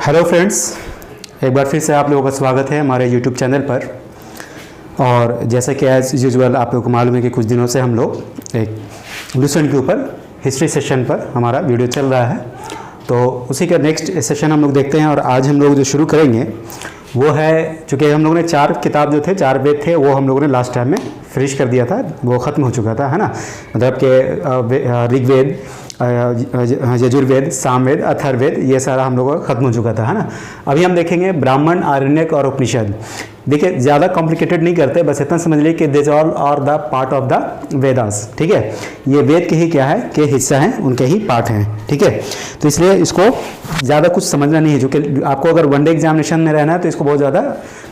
Hello friends, एक बार फिर से आप लोगों का स्वागत है हमारे यूट्यूब चैनल पर। और जैसा कि एज यूजुअल आप लोगों को मालूम है कि कुछ दिनों से हम लोग एक लूसेंट के ऊपर हिस्ट्री सेशन पर हमारा वीडियो चल रहा है, तो उसी का नेक्स्ट सेशन हम लोग देखते हैं। और आज हम लोग जो शुरू करेंगे वो है, चूँकि हम लोगों ने 4 किताब जो थे, 4 वेद थे, वो हम लोगों ने लास्ट टाइम में फिनिश कर दिया था, वो ख़त्म हो चुका था, है ना। मतलब कि ऋग्वेद, यजुर्वेद, सामवेद, अथर्ववेद, ये सारा हम लोगों का खत्म हो चुका था, है ना। अभी हम देखेंगे ब्राह्मण, आरण्यक और उपनिषद। देखिए, ज़्यादा कॉम्प्लिकेटेड नहीं करते, बस इतना समझ लीजिए कि this all are the part of the Vedas. ठीक है, ये वेद के ही क्या है कि हिस्सा हैं, उनके ही पार्ट हैं। ठीक है, तो इसलिए इसको ज़्यादा कुछ समझना नहीं है, जो कि आपको अगर वनडे एग्जामिनेशन में रहना है तो इसको बहुत ज़्यादा,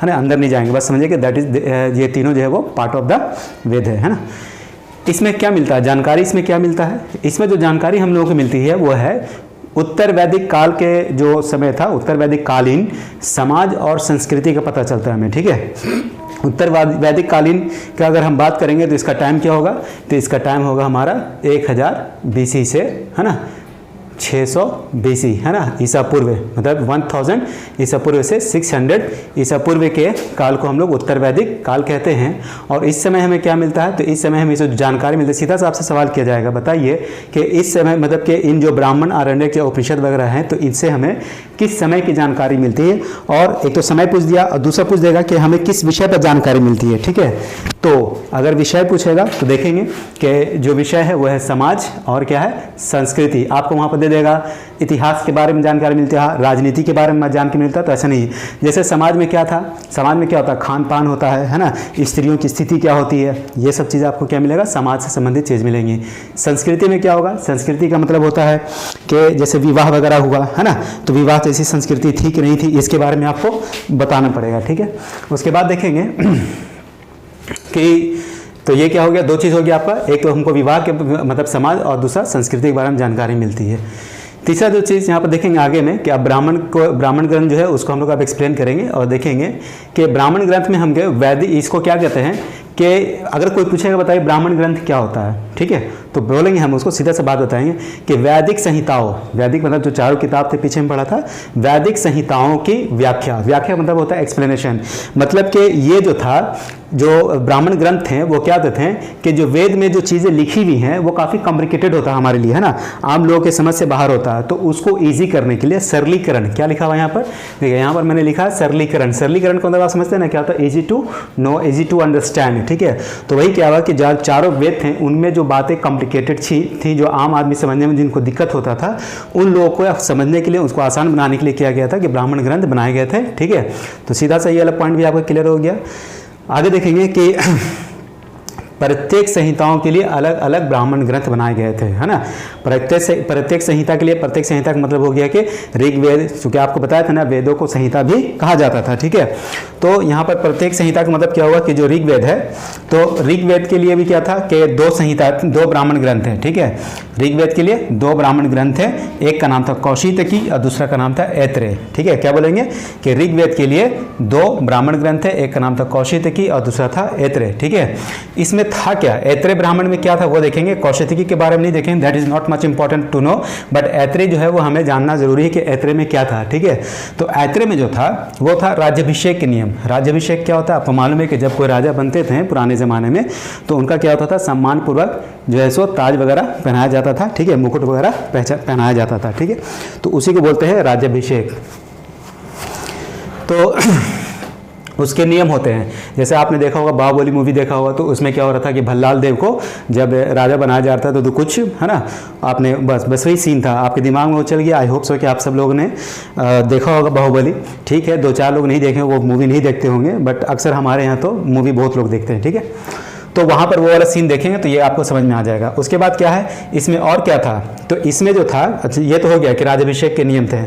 है ना, अंदर नहीं जाएंगे। बस समझिए कि दैट इज, ये तीनों जो है वो पार्ट ऑफ द वेद है ना। इसमें क्या मिलता है जानकारी, इसमें क्या मिलता है, इसमें जो जानकारी हम लोगों को मिलती है वो है उत्तर वैदिक काल के जो समय था, उत्तर वैदिक कालीन समाज और संस्कृति का पता चलता है हमें। ठीक है, उत्तर वैदिक कालीन का अगर हम बात करेंगे तो इसका टाइम क्या होगा, तो इसका टाइम होगा हमारा 1000 BC से, है ना, 600 BC, है ना, ईसा पूर्व, मतलब 1000 ईसा पूर्व से 600 ईसा पूर्व के काल को हम लोग उत्तर वैदिक काल कहते हैं। और इस समय हमें क्या मिलता है, तो इस समय हमें जो जानकारी मिलती है, सीधा सा आपसे सवाल किया जाएगा, बताइए कि इस समय मतलब कि इन जो ब्राह्मण, आरण्यक या उपनिषद वगैरह हैं, तो इनसे हमें किस समय की जानकारी मिलती है। और एक तो समय पूछ दिया और दूसरा पूछ देगा कि हमें किस विषय पर जानकारी मिलती है। ठीक है, तो अगर विषय पूछेगा तो देखेंगे कि जो विषय है वो है समाज और क्या है, संस्कृति। आपको वहाँ पर दे देगा इतिहास के बारे में जानकारी मिलती है, राजनीति के बारे में जानकारी मिलता है, तो ऐसा नहीं। जैसे समाज में क्या था, समाज में क्या होता है, खान पान होता है ना, स्त्रियों की स्थिति क्या होती है, ये सब चीज़ें आपको क्या मिलेगा, समाज से संबंधित चीज़ मिलेंगी। संस्कृति में क्या होगा, संस्कृति का मतलब होता है कि जैसे विवाह वगैरह हुआ, है ना, तो विवाह जैसी संस्कृति थी कि नहीं थी, इसके बारे में आपको बताना पड़ेगा। ठीक है, उसके बाद देखेंगे कि तो ये क्या हो गया, 2 चीज़ हो गया आपका, एक तो हमको विवाह के मतलब समाज, और दूसरा संस्कृति के बारे में जानकारी मिलती है। तीसरा जो चीज़ यहाँ पर देखेंगे आगे में कि अब ब्राह्मण ग्रंथ जो है उसको हम लोग अब एक्सप्लेन करेंगे और देखेंगे कि ब्राह्मण ग्रंथ में हम वैदिक, इसको क्या कहते हैं कि अगर कोई पूछेगा बताइए ब्राह्मण ग्रंथ क्या होता है, ठीक है, तो बोलेंगे हम उसको सीधा सा बात बताएंगे कि वैदिक संहिताओं, वैदिक मतलब जो 4 किताब थे पीछे में पढ़ा था, वैदिक संहिताओं की व्याख्या, व्याख्या मतलब होता है एक्सप्लेनेशन। मतलब कि ये जो था, जो ब्राह्मण ग्रंथ हैं वो क्या कहते हैं कि जो वेद में जो चीज़ें लिखी हुई हैं वो काफ़ी कॉम्प्लिकेटेड होता है हमारे लिए, है ना, आम लोगों के समझ से बाहर होता है, तो उसको ईजी करने के लिए सरलीकरण, क्या लिखा हुआ है यहाँ पर, देखिए यहाँ पर मैंने लिखा है सरलीकरण। सरलीकरण को मतलब आप समझते हैं ना, क्या होता है, easy to know, easy to understand. ठीक है, तो वही क्या हुआ कि जो 4 वेद थे उनमें जो बातें कॉम्प्लिकेटेड थी, जो आम आदमी समझने में जिनको दिक्कत होता था, उन लोगों को समझने के लिए, उसको आसान बनाने के लिए किया गया था कि ब्राह्मण ग्रंथ बनाए गए थे। ठीक है, तो सीधा सा ये वाला पॉइंट भी आपका क्लियर हो गया। आगे देखेंगे कि प्रत्येक संहिताओं के लिए अलग अलग ब्राह्मण ग्रंथ बनाए गए थे, है ना। प्रत्येक संहिता के लिए, प्रत्येक संहिता का मतलब हो गया कि ऋग्वेद, क्योंकि आपको बताया था ना वेदों को संहिता भी कहा जाता था। ठीक है, तो यहाँ पर प्रत्येक संहिता का मतलब क्या हुआ कि जो ऋग्वेद है, तो ऋग्वेद के लिए भी क्या था कि 2 संहिता, 2 ब्राह्मण ग्रंथ हैं। ठीक है, ऋग्वेद के लिए 2 ब्राह्मण ग्रंथ हैं, एक का नाम था कौशितकी और दूसरा का नाम था ऐत्रेय। ठीक है, क्या बोलेंगे कि ऋग्वेद के लिए 2 ब्राह्मण ग्रंथ है, एक का नाम था कौशितकी और दूसरा था ऐत्रेय। ठीक है, इसमें था क्या, ऐत्रेय ब्राह्मण में क्या था वो देखेंगे, कौशितकी के बारे में नहीं देखेंगे, that is not much important to know, but Aitareya जो है वो हमें जानना जरूरी है कि ऐत्रेय में क्या था। ठीक है, तो ऐत्रेय में जो था वो था राज्याभिषेक के नियम। राज्याभिषेक क्या होता है, आपको मालूम है कि जब कोई राजा बनते थे पुराने ज़माने में, तो उनका क्या होता था, सम्मानपूर्वक जो है सो ताज वगैरह पहनाया जाता था। ठीक है, मुकुट वगैरह पहनाया जाता था। ठीक है, तो उसी को बोलते हैं राज्याभिषेक। तो उसके नियम होते हैं, जैसे आपने देखा होगा, बाहुबली मूवी देखा होगा, तो उसमें क्या हो रहा था कि भल्लाल देव को जब राजा बनाया जाता था तो कुछ, है ना, आपने बस वही सीन था आपके दिमाग में वो चल गया। आई होप सो कि आप सब लोगों ने देखा होगा बाहुबली। ठीक है, 2-4 लोग नहीं देखे, वो मूवी नहीं देखते होंगे, बट अक्सर हमारे यहाँ तो मूवी बहुत लोग देखते हैं। ठीक है, तो वहाँ पर वो वाला सीन देखेंगे तो ये आपको समझ में आ जाएगा। उसके बाद क्या है, इसमें और क्या था, तो इसमें जो था, अच्छा ये तो हो गया कि राज्याभिषेक के नियम थे।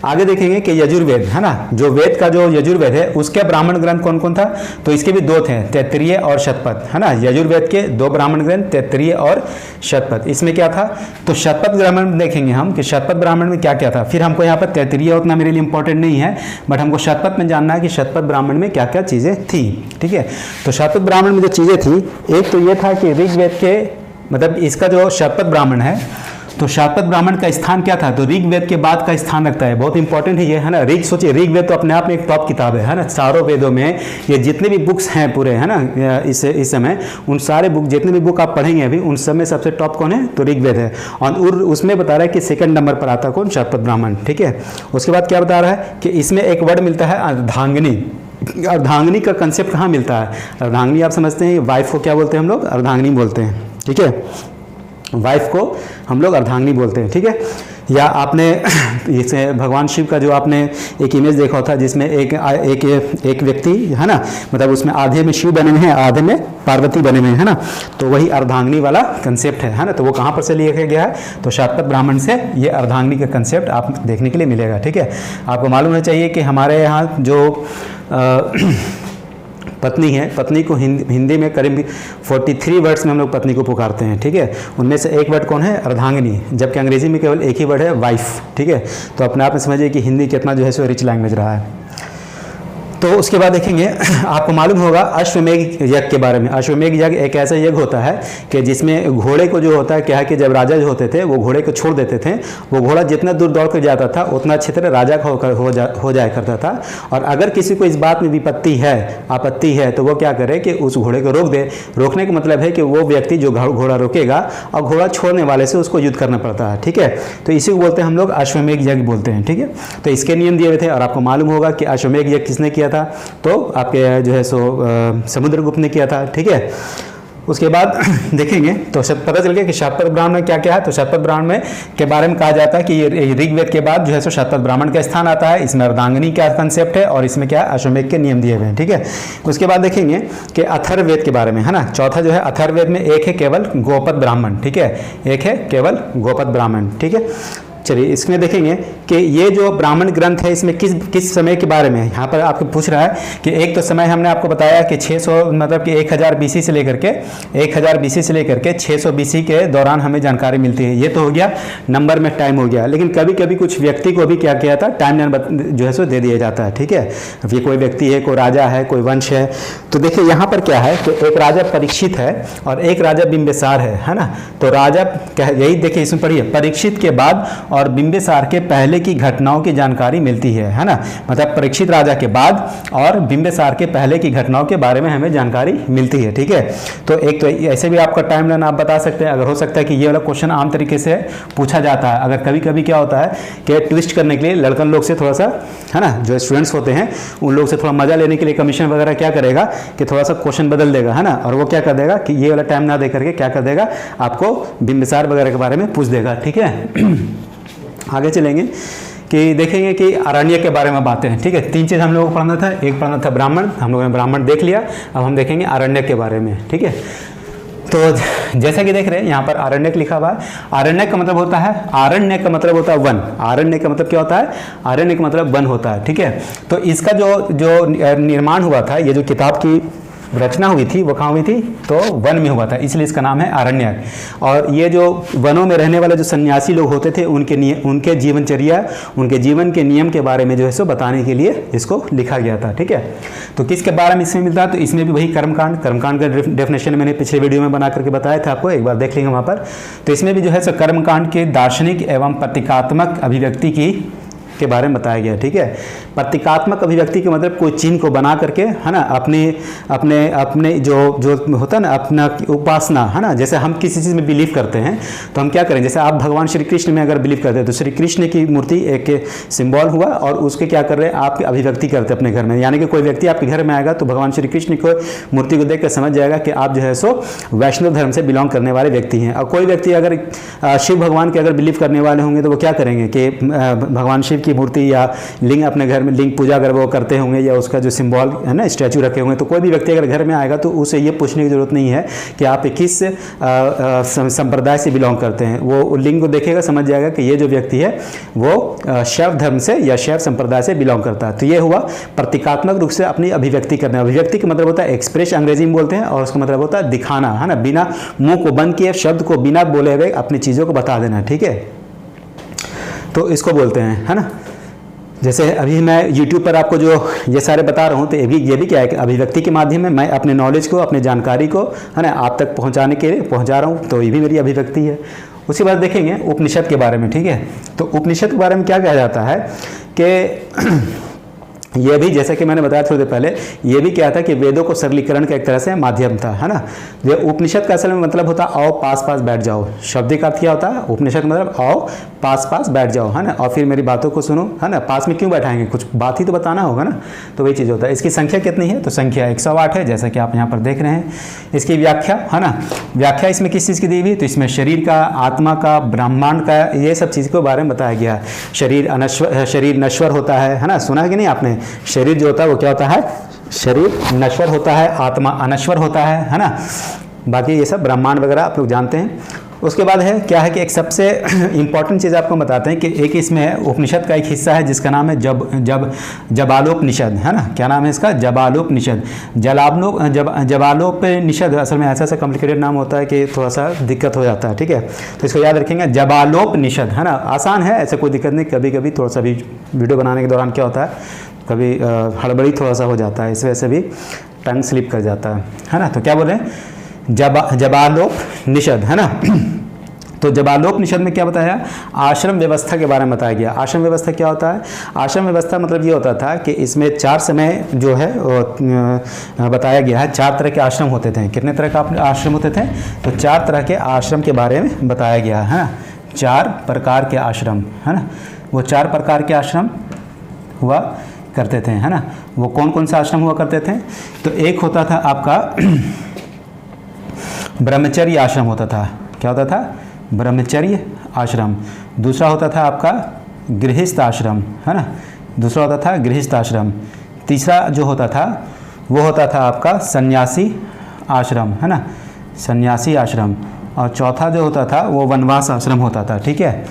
आगे देखेंगे कि यजुर्वेद, है ना, जो वेद का जो यजुर्वेद है उसके ब्राह्मण ग्रंथ कौन कौन था, तो इसके भी 2 थे, तैत्तिरीय और शतपथ, है ना। यजुर्वेद के 2 ब्राह्मण ग्रंथ, तैत्तिरीय और शतपथ। इसमें क्या था, तो शतपथ ब्राह्मण में देखेंगे हम कि शतपथ ब्राह्मण में क्या क्या था। फिर हमको यहाँ पर तैत्तिरीय उतना मेरे लिए इंपॉर्टेंट नहीं है, बट हमको शतपथ में जानना है कि शतपथ ब्राह्मण में क्या क्या चीज़ें थी। ठीक है, तो शतपथ ब्राह्मण में जो चीज़ें थी, एक तो ये था कि ऋग्वेद के मतलब इसका जो शतपथ ब्राह्मण है तो शाश्वत ब्राह्मण का स्थान क्या था, तो ऋग्वेद के बाद का स्थान रखता है। बहुत इंपॉर्टेंट है ये, है ना। सोचिए ऋग्वेद तो अपने आप में एक टॉप किताब है ना। चारों वेदों में ये जितने भी बुक्स हैं पूरे, है ना, इस समय उन सारे बुक, जितने भी बुक आप पढ़ेंगे अभी, उन सब में सबसे टॉप कौन है, तो ऋग्वेद है। और उसमें बता रहा है कि सेकंड नंबर पर आता कौन, शाश्वत ब्राह्मण, ठीक है। उसके बाद क्या बता रहा है कि इसमें एक वर्ड मिलता है अर्धांगिनी। अर्धांगिनी का कंसेप्ट कहाँ मिलता है, अर्धांगिनी आप समझते हैं, वाइफ को क्या बोलते हैं हम लोग, अर्धांगिनी बोलते हैं, ठीक है। वाइफ को हम लोग अर्धांगिनी बोलते हैं, ठीक है। या आपने इसे भगवान शिव का जो आपने एक इमेज देखा था जिसमें एक व्यक्ति, है ना, मतलब उसमें आधे में शिव बने हुए हैं, आधे में पार्वती बने हुए हैं, है ना। तो वही अर्धांगिनी वाला कंसेप्ट है ना। तो वो कहाँ पर से लिया गया है, तो शाश्वत ब्राह्मण से ये अर्धांगिनी का कंसेप्ट आप देखने के लिए मिलेगा, ठीक है। आपको मालूम होना चाहिए कि हमारे यहाँ जो पत्नी है, पत्नी को हिंदी में करीब 43 वर्ड्स में हम लोग पत्नी को पुकारते हैं, ठीक है। उनमें से एक वर्ड कौन है, अर्धांगिनी, जबकि अंग्रेजी में केवल एक ही वर्ड है, वाइफ, ठीक है। तो अपने आप में समझिए कि हिंदी कितना जो है सो रिच लैंग्वेज रहा है। तो उसके बाद देखेंगे, आपको मालूम होगा अश्वमेघ यज्ञ के बारे में। अश्वमेघ यज्ञ एक ऐसा यज्ञ होता है कि जिसमें घोड़े को जो होता है क्या है कि जब राजा जो होते थे वो घोड़े को छोड़ देते थे, वो घोड़ा जितना दूर दौड़ कर जाता था उतना क्षेत्र राजा का हो जाया करता था। और अगर किसी को इस बात में विपत्ति है, आपत्ति है, तो वो क्या करे कि उस घोड़े को रोक दे। रोकने का मतलब है कि वो व्यक्ति जो घोड़ा रोकेगा और घोड़ा छोड़ने वाले से उसको युद्ध करना पड़ता है, ठीक है। तो इसी को बोलते हैं हम लोग अश्वमेघ यज्ञ बोलते हैं, ठीक है। तो इसके नियम दिए हुए थे। और आपको मालूम होगा कि अश्वमेघ यज्ञ किसने किया था, तो आपके जो है सो समुद्रगुप्त ने किया था, ठीक है। उसके बाद देखेंगे तो पता चल गया कि शाश्वत ब्राह्मण में क्या क्या है। तो शाश्वत ब्राह्मण में के बारे में कहा जाता है कि ये ऋग्वेद के बाद जो है सो शाश्वत ब्राह्मण का स्थान आता है। इसमें अर्धांगिनी का कंसेप्ट है और इसमें क्या है, अश्वमेघ के नियम दिए हुए हैं, ठीक है। उसके बाद देखेंगे कि अथर्ववेद के बारे में, है ना। चौथा जो है अथर्ववेद में एक है केवल गोपद ब्राह्मण, ठीक है, एक है केवल गोपद ब्राह्मण, ठीक है। चलिए इसमें देखेंगे कि ये जो ब्राह्मण ग्रंथ है इसमें किस समय के बारे में है। यहाँ पर आपको पूछ रहा है कि एक तो समय हमने आपको बताया कि 600 मतलब कि 1000 BC से लेकर के 1000 BC से लेकर के 600 BC के दौरान हमें जानकारी मिलती है। ये तो हो गया नंबर में टाइम हो गया। लेकिन कभी कभी कुछ व्यक्ति को भी क्या किया था, टाइम जो है सो दे दिया जाता है, ठीक है। अब ये कोई व्यक्ति है, कोई राजा है, कोई वंश है। तो देखिए यहाँ पर क्या है कि एक राजा परीक्षित है और एक राजा बिंबिसार है ना। तो राजा यही देखिए इसमें पढ़िए, परीक्षित के बाद और बिंबिसार के पहले की घटनाओं की जानकारी मिलती है ना। मतलब परीक्षित राजा के बाद और बिंबिसार के पहले की घटनाओं के बारे में हमें जानकारी मिलती है, ठीक है। तो एक तो ऐसे भी आपका टाइमलाइन आप बता सकते हैं। अगर हो सकता है कि ये वाला क्वेश्चन आम तरीके से पूछा जाता है। अगर कभी कभी क्या होता है कि ट्विस्ट करने के लिए लड़कन लोग से थोड़ा सा, है ना, जो स्टूडेंट्स होते हैं उन लोग से थोड़ा मजा लेने के लिए कमीशन वगैरह क्या करेगा कि थोड़ा सा क्वेश्चन बदल देगा, है ना। और वो क्या कर देगा कि ये वाला टाइम ना दे करके क्या कर देगा, आपको बिंबिसार वगैरह के बारे में पूछ देगा, ठीक है। आगे चलेंगे कि देखेंगे कि अरण्य के बारे में बातें हैं, ठीक है। 3 चीज़ हम लोगों को पढ़ना था। एक पढ़ना था ब्राह्मण, हम लोगों ने ब्राह्मण देख लिया। अब हम देखेंगे अरण्य के बारे में, ठीक है। तो जैसा कि देख रहे हैं यहाँ पर आरण्यक लिखा हुआ है। आरण्यक का मतलब होता है, आरण्य का मतलब होता है वन। आरण्य का मतलब क्या होता है, आरण्य का मतलब वन होता है, ठीक है। तो इसका जो निर्माण हुआ था, ये जो किताब की रचना हुई थी वो कहाँ हुई थी, तो वन में हुआ था, इसलिए इसका नाम है आरण्यक। और ये जो वनों में रहने वाले जो सन्यासी लोग होते थे उनके जीवनचर्या, उनके जीवन के नियम के बारे में जो है सो बताने के लिए इसको लिखा गया था, ठीक है। तो किसके बारे में इसमें मिलता है, तो इसमें भी वही कर्मकांड का डेफिनेशन मैंने पिछले वीडियो में बना करके बताया था आपको, एक बार देख लेंगे वहाँ पर। तो इसमें भी जो है सो कर्मकांड के दार्शनिक एवं प्रतीकात्मक अभिव्यक्ति के बारे में बताया गया, ठीक है। प्रतीकात्मक अभिव्यक्ति के मतलब कोई चिन्ह को बना करके, है ना, अपने जो होता है ना अपना उपासना, है ना। जैसे हम किसी चीज़ में बिलीव करते हैं तो हम क्या करें, जैसे आप भगवान श्री कृष्ण में अगर बिलीव करते हैं तो श्री कृष्ण की मूर्ति एक सिंबल हुआ और उसके क्या कर रहे हैं, आप अभिव्यक्ति करते हैं अपने घर में। यानी कि कोई व्यक्ति आपके घर में आएगा तो भगवान श्री कृष्ण को मूर्ति को देख कर समझ जाएगा कि आप जो है सो वैष्णव धर्म से बिलोंग करने वाले व्यक्ति हैं। और कोई व्यक्ति अगर शिव भगवान के अगर बिलीव करने वाले होंगे तो वो क्या करेंगे कि भगवान शिव की मूर्ति या लिंग अपने घर में लिंग पूजा अगर वो करते होंगे या उसका जो सिंबल है ना स्टैचू रखे होंगे, तो कोई भी व्यक्ति अगर घर में आएगा तो उसे ये पूछने की जरूरत नहीं है कि आप किस संप्रदाय से बिलोंग करते हैं। वो लिंग को देखेगा, समझ जाएगा कि ये जो व्यक्ति है वो शैव धर्म से या शैव संप्रदाय से बिलोंग करता है। तो ये हुआ प्रतीकात्मक रूप से अपनी अभिव्यक्ति करना। अभिव्यक्ति का मतलब होता है एक्सप्रेस, अंग्रेजी में बोलते हैं, और उसका मतलब होता है दिखाना, है ना। बिना मुंह को बंद किए शब्द को बिना बोले हुए अपनी चीज़ों को बता देना, ठीक है। तो इसको बोलते हैं, है ना। जैसे अभी मैं YouTube पर आपको जो ये सारे बता रहा हूँ तो ये भी क्या है कि अभिव्यक्ति के माध्यम में मैं अपने नॉलेज को, अपने जानकारी को, है ना, आप तक पहुँचा रहा हूँ, तो ये भी मेरी अभिव्यक्ति है। उसके बाद देखेंगे उपनिषद के बारे में, ठीक है। तो उपनिषद के बारे में क्या कहा जाता है कि ये भी जैसे कि मैंने बताया थोड़ी देर पहले, ये भी क्या था कि वेदों को सरलीकरण का एक तरह से माध्यम था, है ना। ये उपनिषद का असल में मतलब होता है आओ पास पास बैठ जाओ। शाब्दिक अर्थ क्या होता है उपनिषद का मतलब आओ पास पास बैठ जाओ, है ना, और फिर मेरी बातों को सुनो, है ना। पास में क्यों बैठाएंगे, कुछ बात ही तो बताना होगा ना, तो वही चीज़ होता है। इसकी संख्या कितनी है, तो संख्या 108 है, जैसा कि आप यहाँ पर देख रहे हैं। इसकी व्याख्या, है ना, व्याख्या इसमें किस चीज़ की दी हुई, तो इसमें शरीर का, आत्मा का, ब्रह्मांड का, ये सब चीज़ के बारे में बताया गया है। शरीर नश्वर होता है ना, सुना है कि नहीं आपने। शरीर जो होता है वो क्या होता है, शरीर नश्वर होता है, आत्मा अनश्वर होता है ना। बाकी ये सब ब्रह्मांड वगैरह आप लोग जानते हैं। उसके बाद है क्या है कि एक सबसे इम्पॉर्टेंट चीज़ आपको बताते हैं कि एक इसमें उपनिषद का एक हिस्सा है जिसका नाम है जबालोपनिषद, है ना। क्या नाम है इसका, जबालोपनिषद। जबालोपनिषद असल में ऐसा कॉम्प्लिकेटेड नाम होता है कि थोड़ा सा दिक्कत हो जाता है, ठीक है। तो इसको याद रखेंगे, जबालोपनिषद, है ना। आसान है, ऐसे कोई दिक्कत नहीं। कभी कभी थोड़ा सा भी वीडियो बनाने के दौरान क्या होता है, कभी हड़बड़ी थोड़ा सा हो जाता है, इस वजह से भी टंग स्लिप कर जाता है ना। तो क्या बोले, जबालोपनिषद, है ना। तो जबालोपनिषद में क्या बताया, आश्रम व्यवस्था के बारे में बताया गया। आश्रम व्यवस्था क्या होता है, आश्रम व्यवस्था मतलब ये होता था कि इसमें 4 समय जो है बताया गया है। 4 तरह के आश्रम होते थे। कितने तरह का आश्रम होते थे, तो 4 तरह के आश्रम के बारे में बताया गया है ना। 4 प्रकार के आश्रम, है ना। वो 4 प्रकार के आश्रम हुआ करते थे, है ना। वो कौन कौन सा आश्रम हुआ करते थे, तो एक होता था आपका ब्रह्मचर्य आश्रम होता था। क्या होता था, ब्रह्मचर्य आश्रम। दूसरा होता था आपका गृहस्थ आश्रम, है ना। दूसरा होता था गृहस्थ आश्रम। तीसरा जो होता था वो होता था आपका सन्यासी आश्रम, है ना, सन्यासी आश्रम। और चौथा जो होता था वो वनवास आश्रम होता था, ठीक है,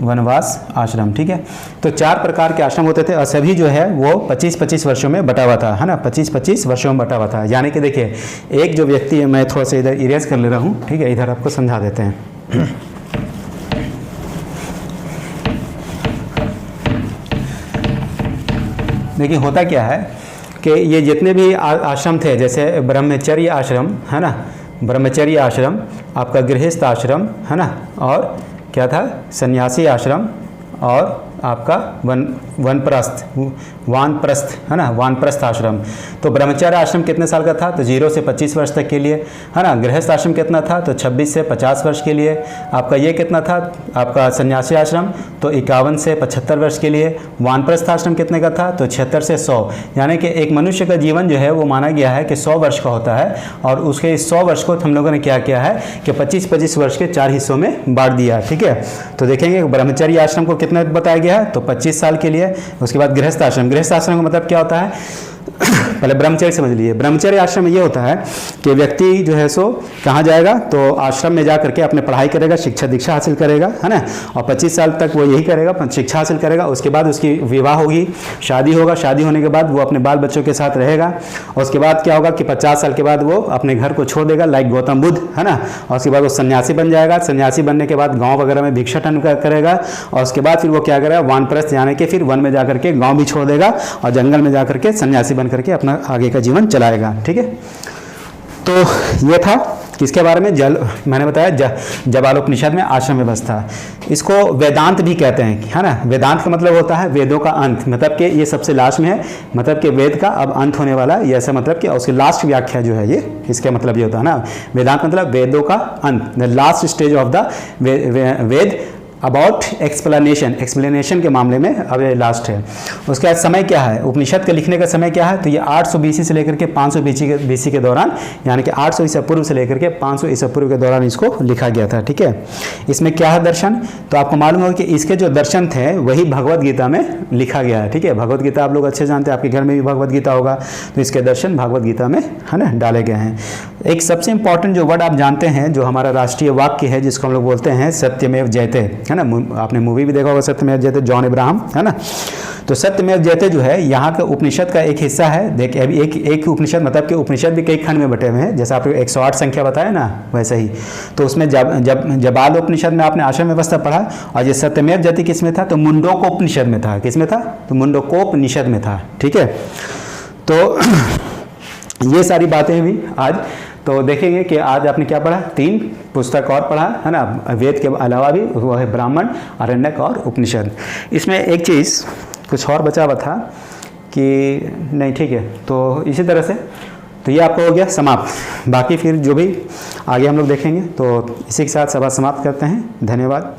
वनवास आश्रम, ठीक है। तो 4 प्रकार के आश्रम होते थे और सभी जो है वो 25-25 वर्षों में बटा हुआ था, है ना। 25-25 वर्षों में बटा हुआ था। यानी कि देखिए एक जो व्यक्ति है, मैं थोड़ा सा इधर इरेज कर ले रहा हूँ, ठीक है, इधर आपको समझा देते हैं। देखिए होता क्या है कि ये जितने भी आश्रम थे, जैसे ब्रह्मचर्य आश्रम, है ना, ब्रह्मचर्य आश्रम, आपका गृहस्थ आश्रम, है ना, और क्या था सन्यासी आश्रम, और आपका वानप्रस्थ, है ना, वानप्रस्थ आश्रम। तो ब्रह्मचर्य आश्रम कितने साल का था, तो 0 से 25 वर्ष तक के लिए, है ना। गृहस्थ आश्रम कितना था, तो 26 से 50 वर्ष के लिए। आपका ये कितना था, आपका सन्यासी आश्रम, तो 51 से 75 वर्ष के लिए। वानप्रस्थ आश्रम कितने का था, तो 76 से 100। यानी कि एक मनुष्य का जीवन जो है वो माना गया है कि 100 वर्ष का होता है, और उसके 100 वर्ष को हम लोगों ने क्या किया है कि 25-25 वर्ष के 4 हिस्सों में बांट दिया, ठीक है। तो देखेंगे ब्रह्मचर्य आश्रम को कितना बताया गया है, तो 25 साल के लिए। उसके बाद गृहस्थ आश्रम, गृहस्थ आश्रम का मतलब क्या होता है, पहले ब्रह्मचर्य समझ लीजिए। ब्रह्मचर्य आश्रम में ये होता है कि व्यक्ति जो है सो कहाँ जाएगा, तो आश्रम में जा करके अपने पढ़ाई करेगा, शिक्षा दीक्षा हासिल करेगा, है ना। और 25 साल तक वो यही करेगा, शिक्षा हासिल करेगा। उसके बाद उसकी विवाह होगी, शादी होगा। शादी होने के बाद वो अपने बाल बच्चों के साथ रहेगा। और उसके बाद क्या होगा कि 50 साल के बाद वो अपने घर को छोड़ देगा, लाइक गौतम बुद्ध, है ना। और उसके बाद वो सन्यासी बन जाएगा। सन्यासी बनने के बाद गाँव वगैरह में भिक्षाटन करेगा। और उसके बाद फिर वो क्या करेगा, वानप्रस्थ यानी कि फिर वन में जा करके गाँव भी छोड़ देगा और जंगल में जा करके सन्यासी बन करके अपना आगे का जीवन चलाएगा, ठीक है। तो ये था किसके बारे में, मैंने बताया जबालोपनिषद में आश्रम व्यवस्था। इसको वेदांत भी कहते हैं, है ना। वेदांत का मतलब होता है वेदों का अंत, मतलब कि ये सबसे लास्ट में है, मतलब कि वेद का अब अंत होने वाला है, ये ऐसा मतलब कि उसकी लास्ट व्याख्या जो है ये, इसका मतलब ये होता है ना। वेदांत मतलब वेदों का अंत, the last stage of the Veda about explanation के मामले में अब ये लास्ट है। उसके बाद समय क्या है, उपनिषद के लिखने का समय क्या है, तो ये 800 BC से लेकर के 500 BC के दौरान, यानी कि 800 ईसा पूर्व से लेकर के 500 ईसा पूर्व के दौरान इसको लिखा गया था, ठीक है। इसमें क्या है दर्शन, तो आपको मालूम होगा कि इसके जो दर्शन थे वही भगवद गीता में लिखा गया है, ठीक है। भगवद गीता आप लोग अच्छे जानते हैं, आपके घर में भी भगवद गीता होगा, तो इसके दर्शन भगवद गीता में, है ना, डाले गए हैं। एक सबसे इंपॉर्टेंट जो वर्ड आप जानते हैं, जो हमारा राष्ट्रीय वाक्य है, जिसको हम लोग बोलते हैं सत्यमेव जयते, है ना। आपने मूवी भी देखा होगा सत्यमेव जयते, जॉन अब्राहम, है ना। तो सत्यमेव जयते जो है यहाँ का उपनिषद का एक हिस्सा है। देखिए अभी एक उपनिषद, मतलब कि उपनिषद भी कई खंड में बटे हुए हैं, जैसे आपको 108 संख्या बताया ना, वैसे ही। तो उसमें जबालोपनिषद में आपने आश्रम व्यवस्था पढ़ा, और ये सत्यमेव जयते किस में था, तो मुंडकोपनिषद में था। किस में था, तो मुंडकोपनिषद में था, ठीक है। तो ये सारी बातें हुई आज। तो देखेंगे कि आज आपने क्या पढ़ा, 3 पुस्तक और पढ़ा है ना, वेद के अलावा भी, वो है ब्राह्मण, आरण्यक और उपनिषद। इसमें एक चीज़ कुछ और बचा हुआ था कि नहीं, ठीक है, तो इसी तरह से तो ये आपका हो गया समाप्त। बाकी फिर जो भी आगे हम लोग देखेंगे। तो इसी के साथ सभा समाप्त करते हैं। धन्यवाद।